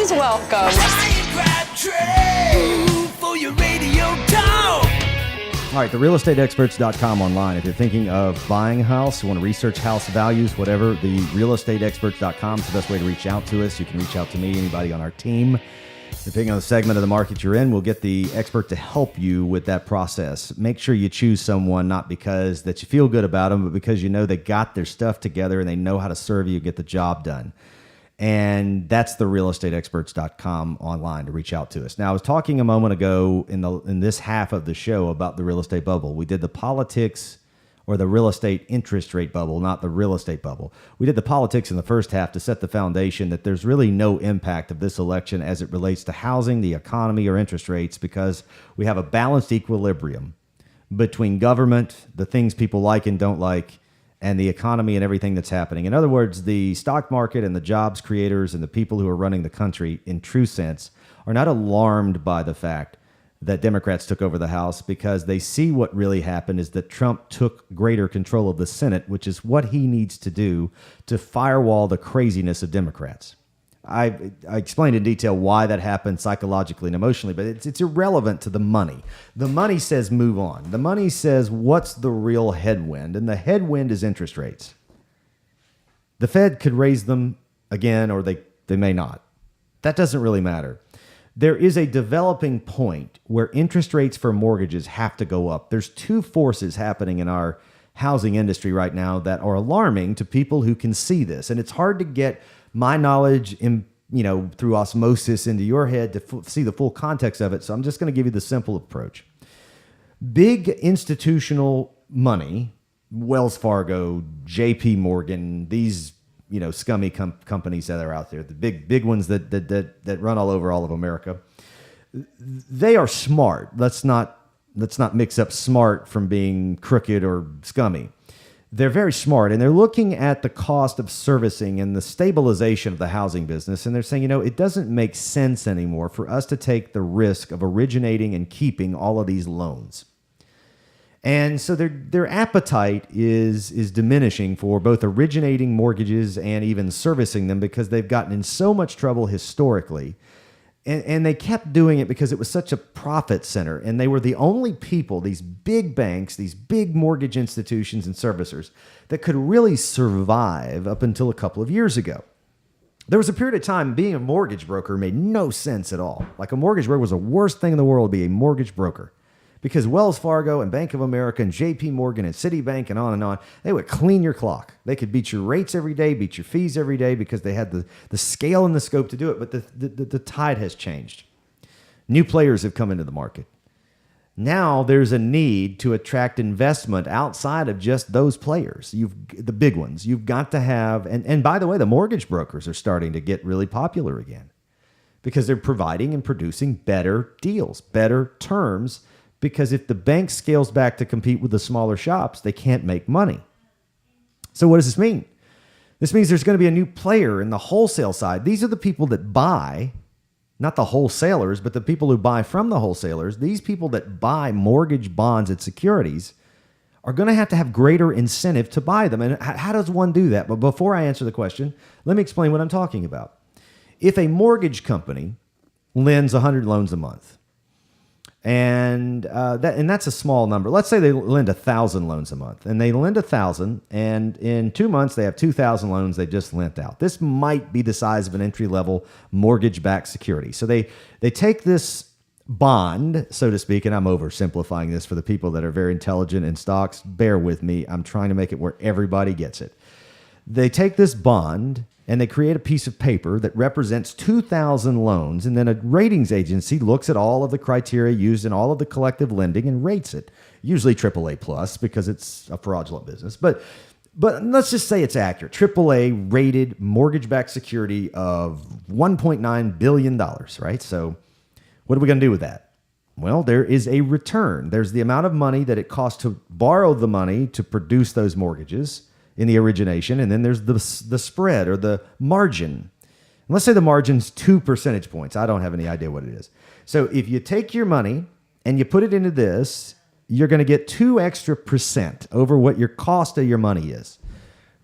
Please welcome. All right, therealestateexperts.com online. If you're thinking of buying a house, you want to research house values, whatever, the realestateexperts.com is the best way to reach out to us. You can reach out to me, anybody on our team. Depending on the segment of the market you're in, we'll get the expert to help you with that process. Make sure you choose someone not because that you feel good about them, but because you know they got their stuff together and they know how to serve you, get the job done. And that's the realestateexperts.com online to reach out to us. Now, I was talking a moment ago in this half of the show about the real estate bubble. We did the politics or the real estate interest rate bubble, not the real estate bubble. We did the politics in the first half to set the foundation that there's really no impact of this election as it relates to housing, the economy, or interest rates because we have a balanced equilibrium between government, the things people like and don't like, and the economy and everything that's happening. In other words, the stock market and the jobs creators and the people who are running the country in true sense are not alarmed by the fact that Democrats took over the House because they see what really happened is that Trump took greater control of the Senate, which is what he needs to do to firewall the craziness of Democrats. I explained in detail why that happened psychologically and emotionally, but it's irrelevant to the money. The money says move on. The money says what's the real headwind, and the headwind is interest rates. The Fed could raise them again, or they may not. That doesn't really matter. There is a developing point where interest rates for mortgages have to go up. There's two forces happening in our housing industry right now that are alarming to people who can see this, and it's hard to get my knowledge through osmosis into your head to see the full context of it. So I'm just going to give you the simple approach. Big institutional money, Wells Fargo, JP Morgan, these scummy companies that are out there, the big ones that run all over all of America, they are smart. Let's not mix up smart from being crooked or scummy. They're very smart, and they're looking at the cost of servicing and the stabilization of the housing business, and they're saying, it doesn't make sense anymore for us to take the risk of originating and keeping all of these loans. And so their appetite is diminishing for both originating mortgages and even servicing them because they've gotten in so much trouble historically. And they kept doing it because it was such a profit center. And they were the only people, these big banks, these big mortgage institutions and servicers, that could really survive up until a couple of years ago. There was a period of time being a mortgage broker made no sense at all. Like a mortgage broker was the worst thing in the world to be a mortgage broker. Because Wells Fargo and Bank of America and JP Morgan and Citibank and on, they would clean your clock. They could beat your rates every day, beat your fees every day because they had the scale and the scope to do it. But the tide has changed. New players have come into the market. Now there's a need to attract investment outside of just those players. The big ones. You've got to have, and by the way, the mortgage brokers are starting to get really popular again because they're providing and producing better deals, better terms. Because if the bank scales back to compete with the smaller shops, they can't make money. So what does this mean? This means there's going to be a new player in the wholesale side. These are the people that buy, not the wholesalers, but the people who buy from the wholesalers. These people that buy mortgage bonds and securities are going to have greater incentive to buy them. And how does one do that? But before I answer the question, let me explain what I'm talking about. If a mortgage company lends 100 loans a month, and that's a small number. Let's say they lend 1,000 loans a month, and they lend 1,000, and in 2 months they have 2,000 loans they just lent out. This might be the size of an entry-level mortgage-backed security. So they take this bond, so to speak, and I'm oversimplifying this for the people that are very intelligent in stocks. Bear with me. I'm trying to make it where everybody gets it. They take this bond and they create a piece of paper that represents 2,000 loans, and then a ratings agency looks at all of the criteria used in all of the collective lending and rates it, usually AAA plus because it's a fraudulent business. But let's just say it's accurate. AAA rated mortgage-backed security of $1.9 billion, right? So what are we going to do with that? Well, there is a return. There's the amount of money that it costs to borrow the money to produce those mortgages in the origination, and then there's the spread or the margin. And let's say the margin's 2 percentage points. I don't have any idea what it is. So if you take your money and you put it into this, you're going to get 2 extra % over what your cost of your money is.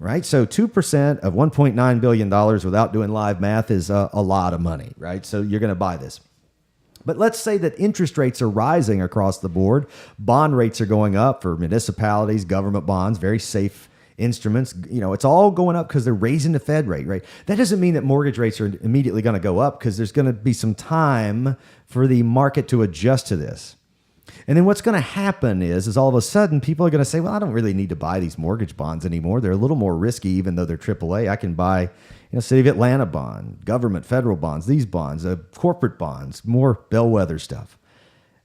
right? So 2% of $1.9 billion without doing live math is a lot of money, right? So you're going to buy this. But let's say that interest rates are rising across the board. Bond rates are going up for municipalities, government bonds, very safe instruments. It's all going up because they're raising the Fed rate, right? That doesn't mean that mortgage rates are immediately going to go up, because there's going to be some time for the market to adjust to this. And then what's going to happen is all of a sudden people are going to say, well, I don't really need to buy these mortgage bonds anymore. They're a little more risky, even though they're AAA. I can buy City of Atlanta bond, government, federal bonds, these bonds, corporate bonds, more bellwether stuff.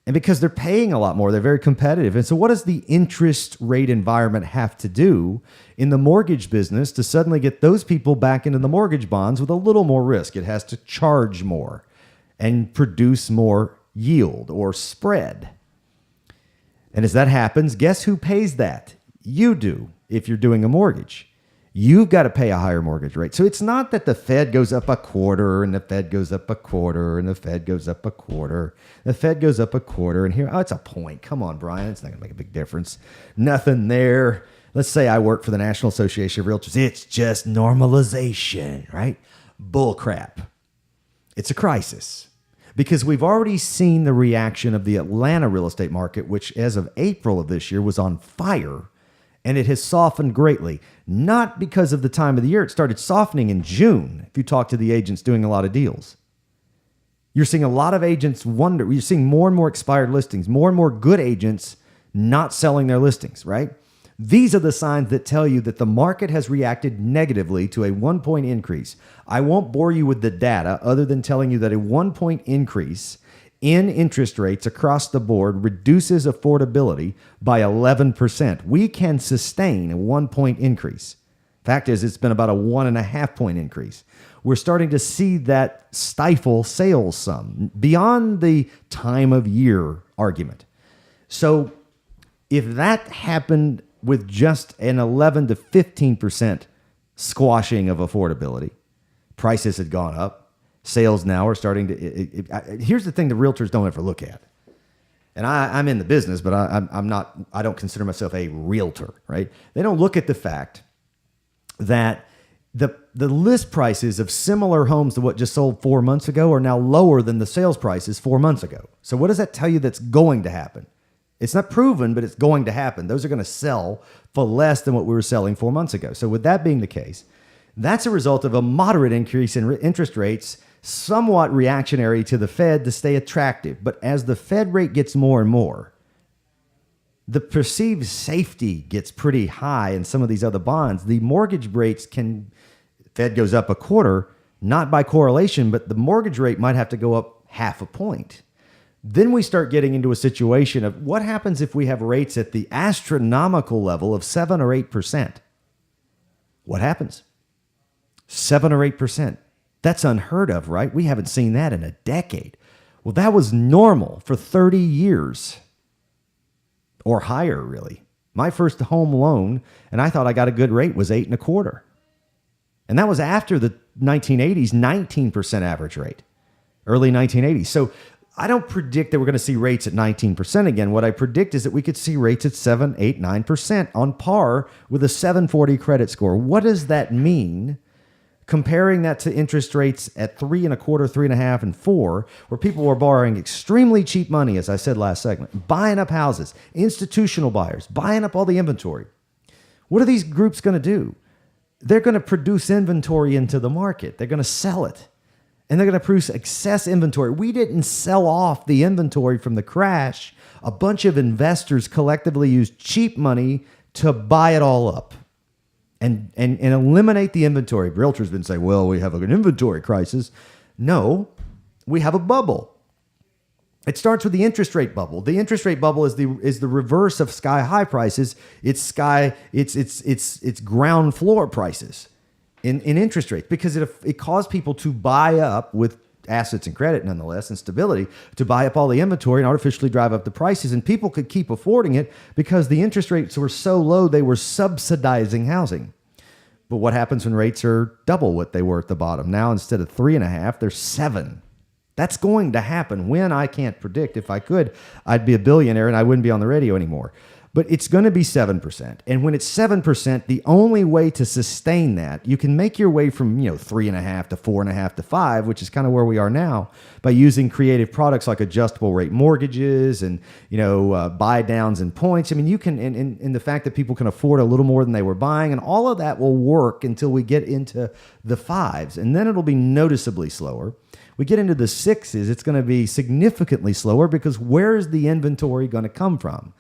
And because they're paying a lot more, they're very competitive. And so what does the interest rate environment have to do in the mortgage business to suddenly get those people back into the mortgage bonds with a little more risk? It has to charge more and produce more yield or spread. And as that happens, guess who pays that? You do, if you're doing a mortgage. You've got to pay a higher mortgage rate. So it's not that the Fed goes up a quarter and the Fed goes up a quarter and the Fed goes up a quarter. The Fed goes up a quarter and here, it's a point. Come on, Brian. It's not going to make a big difference. Nothing there. Let's say I work for the National Association of Realtors. It's just normalization, right? Bull crap. It's a crisis. Because we've already seen the reaction of the Atlanta real estate market, which as of April of this year was on fire, and it has softened greatly. Not because of the time of the year. It started softening in June, if you talk to the agents doing a lot of deals. You're seeing a lot of agents wonder. You're seeing more and more expired listings, more and more good agents not selling their listings, right? These are the signs that tell you that the market has reacted negatively to a 1-point increase. I won't bore you with the data other than telling you that a 1-point increase in interest rates across the board reduces affordability by 11%. We can sustain a 1-point increase. Fact is, it's been about a 1.5-point increase. We're starting to see that stifle sales some beyond the time of year argument. So if that happened with just an 11 to 15% squashing of affordability, prices had gone up. Sales now are starting to. Here's the thing: the realtors don't ever look at, and I'm in the business, but I'm not. I don't consider myself a realtor, right? They don't look at the fact that the list prices of similar homes to what just sold 4 months ago are now lower than the sales prices 4 months ago. So what does that tell you that's going to happen? It's not proven, but it's going to happen. Those are going to sell for less than what we were selling 4 months ago. So with that being the case, that's a result of a moderate increase in interest rates, somewhat reactionary to the Fed to stay attractive. But as the Fed rate gets more and more, the perceived safety gets pretty high in some of these other bonds. The mortgage rates Fed goes up a quarter, not by correlation, but the mortgage rate might have to go up 0.5 point. Then we start getting into a situation of what happens if we have rates at the astronomical level of 7 or 8%. What happens? 7 or 8%. That's unheard of, right? We haven't seen that in a decade. Well, that was normal for 30 years or higher, really. My first home loan, and I thought I got a good rate, was 8.25%. And that was after the 1980s, 19% average rate, early 1980s. So I don't predict that we're going to see rates at 19% again. What I predict is that we could see rates at 7, 8, 9% on par with a 740 credit score. What does that mean? Comparing that to interest rates at 3.25%, 3.5%, and 4%, where people were borrowing extremely cheap money, as I said last segment, buying up houses, institutional buyers, buying up all the inventory. What are these groups going to do? They're going to produce inventory into the market. They're going to sell it. And they're going to produce excess inventory. We didn't sell off the inventory from the crash. A bunch of investors collectively used cheap money to buy it all up and eliminate the inventory. Realtors been saying, well, we have an inventory crisis. No, we have a bubble. It starts with the interest rate bubble. The interest rate bubble is the reverse of sky high prices. It's ground floor prices in interest rates, because it caused people to buy up with assets and credit, nonetheless, and stability, to buy up all the inventory and artificially drive up the prices. And people could keep affording it because the interest rates were so low, they were subsidizing housing. But what happens when rates are double what they were at the bottom? Now, instead of 3.5%, they're 7%. That's going to happen. When, I can't predict. If I could, I'd be a billionaire and I wouldn't be on the radio anymore. But it's going to be 7%. And when it's 7%, the only way to sustain that, you can make your way from, 3.5 to 4.5 to 5, which is kind of where we are now, by using creative products like adjustable rate mortgages and, buy downs and points. I mean, you can, and the fact that people can afford a little more than they were buying, and all of that will work until we get into the 5s. And then it'll be noticeably slower. We get into the 6s, it's going to be significantly slower, because where is the inventory going to come from?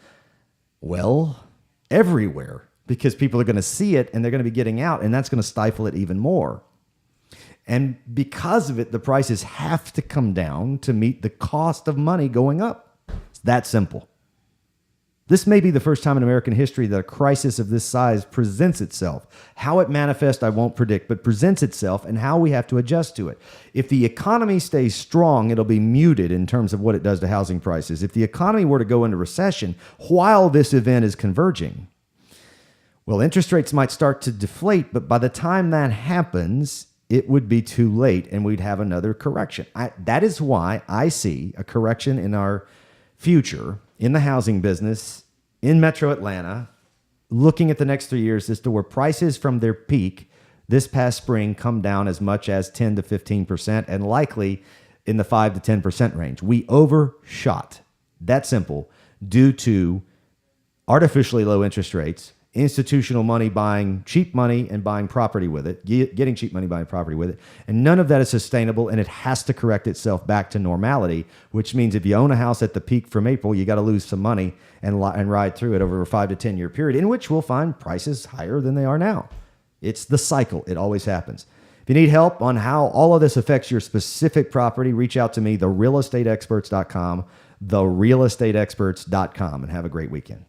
Well, everywhere, because people are going to see it and they're going to be getting out, and that's going to stifle it even more. And because of it, the prices have to come down to meet the cost of money going up. It's that simple. This may be the first time in American history that a crisis of this size presents itself. How it manifests, I won't predict, but presents itself, and how we have to adjust to it. If the economy stays strong, it'll be muted in terms of what it does to housing prices. If the economy were to go into recession while this event is converging, well, interest rates might start to deflate, but by the time that happens, it would be too late, and we'd have another correction. That is why I see a correction in our future in the housing business in Metro Atlanta, looking at the next 3 years as to where prices from their peak this past spring come down as much as 10 to 15%, and likely in the 5 to 10% range. We overshot. That simple, due to artificially low interest rates, institutional money buying cheap money and buying property with it, getting cheap money buying property with it. And none of that is sustainable, and it has to correct itself back to normality, which means if you own a house at the peak from April, you got to lose some money and ride through it over a 5 to 10 year period, in which we'll find prices higher than they are now. It's the cycle. It always happens. If you need help on how all of this affects your specific property, reach out to me, therealestateexperts.com, therealestateexperts.com, and have a great weekend.